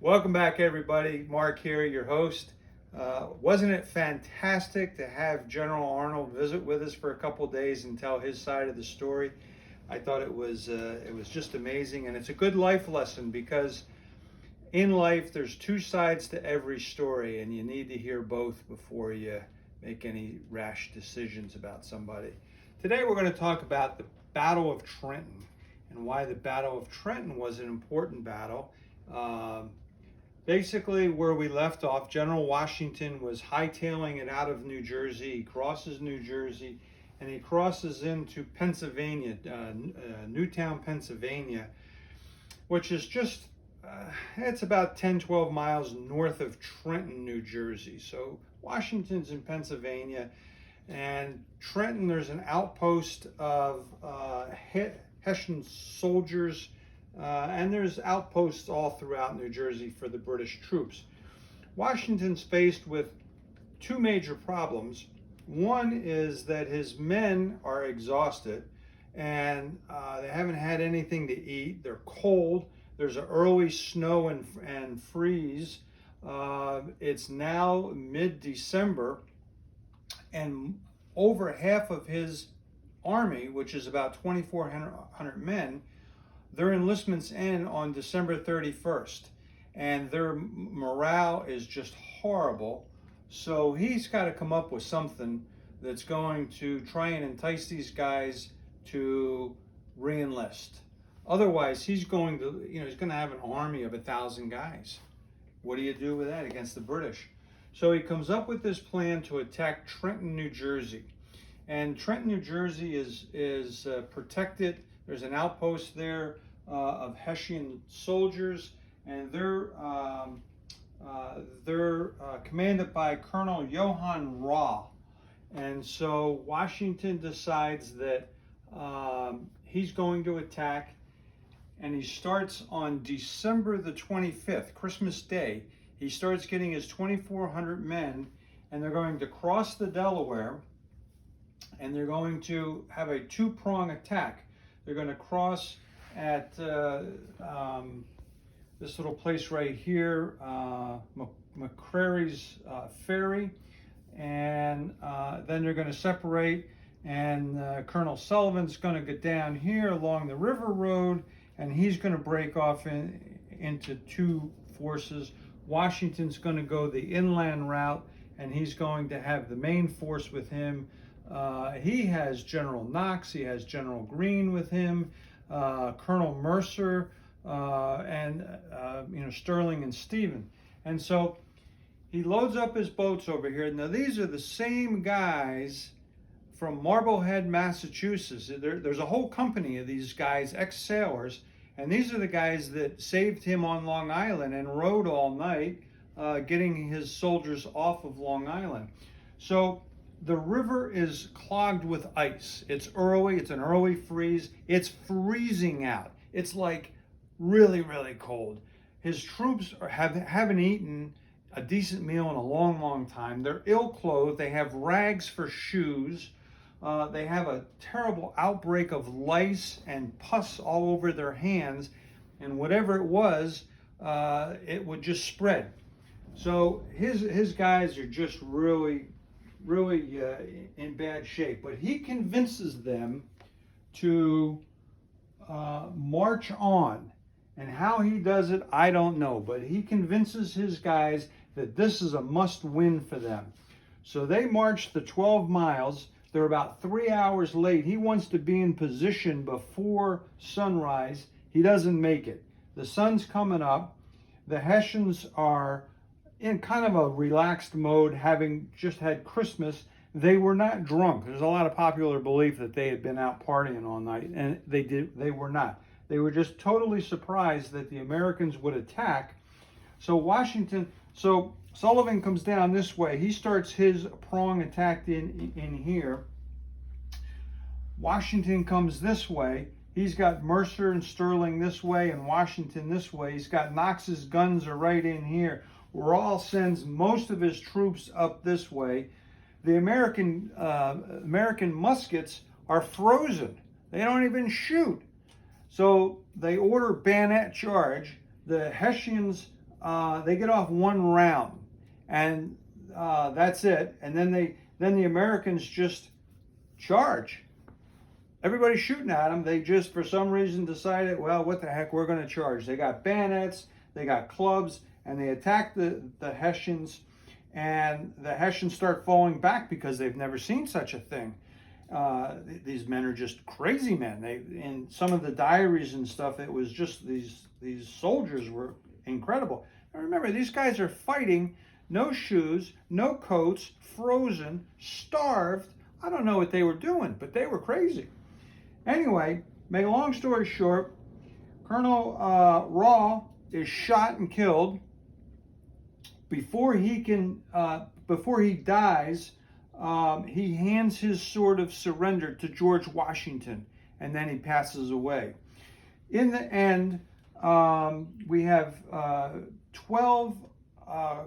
Welcome back, everybody. Mark here, your host. Wasn't it fantastic to have General Arnold visit with us for a couple days and tell his side of the story? I thought it was just amazing, and it's a good life lesson because in life there's two sides to every story, and you need to hear both before you make any rash decisions about somebody. Today we're going to talk about the Battle of Trenton and why the Battle of Trenton was an important battle. Basically, where we left off, General Washington was hightailing it out of New Jersey. He crosses New Jersey, and he crosses into Pennsylvania, Newtown, Pennsylvania, which is just, it's about 10, 12 miles north of Trenton, New Jersey. So Washington's in Pennsylvania, and Trenton, there's an outpost of Hessian soldiers, and there's outposts all throughout New Jersey for the British troops. Washington's faced with two major problems. One is that his men are exhausted and they haven't had anything to eat. They're cold. There's an early snow and freeze. It's now mid-December, and over half of his army, which is about 2,400 men, their enlistments end on December 31st, and their morale is just horrible. So he's got to come up with something that's going to try and entice these guys to re-enlist. Otherwise, he's going to have an army of 1,000 guys. What do you do with that against the British? So he comes up with this plan to attack Trenton, New Jersey. And Trenton, New Jersey is protected. There's an outpost there of Hessian soldiers, and they're commanded by Colonel Johann Raw. And so Washington decides that he's going to attack, and he starts on December the 25th, Christmas Day. He starts getting his 2,400 men, and they're going to cross the Delaware, and they're going to have a two-prong attack. They're going to cross at this little place right here, McCrary's Ferry, and then they're going to separate, and Colonel Sullivan's going to get down here along the river road, and he's going to break off into two forces. Washington's going to go the inland route, and he's going to have the main force with him. He has General Knox, he has General Greene with him, Colonel Mercer, and Sterling and Stephen. And so he loads up his boats over here. Now these are the same guys from Marblehead, Massachusetts. There's a whole company of these guys, ex-sailors, and these are the guys that saved him on Long Island and rode all night, getting his soldiers off of Long Island. So the river is clogged with ice. It's an early freeze. It's freezing out. It's like really, really cold. His troops haven't eaten a decent meal in a long, long time. They're ill-clothed. They have rags for shoes. They have a terrible outbreak of lice and pus all over their hands. And whatever it was, it would just spread. So his guys are just really in bad shape, but he convinces them to march on. And how he does it, I don't know, but he convinces his guys that this is a must-win for them. So they march the 12 miles. They're about 3 hours late. He wants to be in position before sunrise. He doesn't make it. The sun's coming up. The Hessians are in kind of a relaxed mode, having just had Christmas. They were not drunk. There's a lot of popular belief that they had been out partying all night, and they were not. They were just totally surprised that the Americans would attack. So Sullivan comes down this way. He starts his prong attack in here. Washington comes this way. He's got Mercer and Sterling this way and Washington this way. He's got Knox's guns are right in here. Rahl sends most of his troops up this way. The American muskets are frozen. They don't even shoot. So they order bayonet charge. The Hessians they get off one round, and that's it. And then the Americans just charge. Everybody's shooting at them. They just, for some reason, decided, well, what the heck, we're going to charge. They got bayonets, they got clubs, and they attack the Hessians. And the Hessians start falling back because they've never seen such a thing. These men are just crazy men. In some of the diaries and stuff, it was just these soldiers were incredible. And remember, these guys are fighting, no shoes, no coats, frozen, starved. I don't know what they were doing, but they were crazy. Anyway, make a long story short, Colonel Raw is shot and killed. Before he dies, he hands his sword of surrender to George Washington, and then he passes away. In the end, we have 12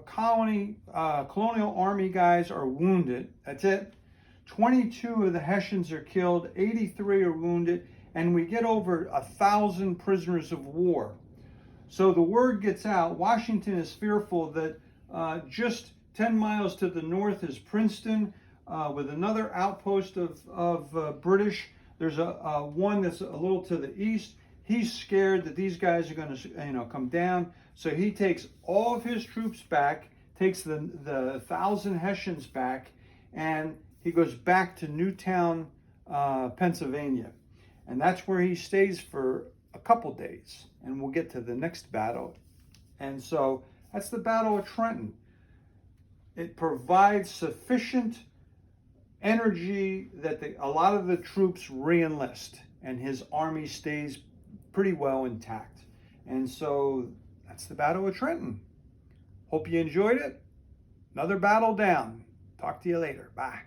colonial army guys are wounded. That's it. 22 of the Hessians are killed, 83 are wounded, and we get over 1,000 prisoners of war. So the word gets out. Washington is fearful that just 10 miles to the north is Princeton, with another outpost of British. There's a one that's a little to the east. He's scared that these guys are going to, come down. So he takes all of his troops back, takes the 1,000 Hessians back, and he goes back to Newtown, Pennsylvania. And that's where he stays for a couple days. And we'll get to the next battle. And so that's the Battle of Trenton. It provides sufficient energy that a lot of the troops re-enlist, and his army stays pretty well intact. And so that's the Battle of Trenton. Hope you enjoyed it. Another battle down. Talk to you later. Bye.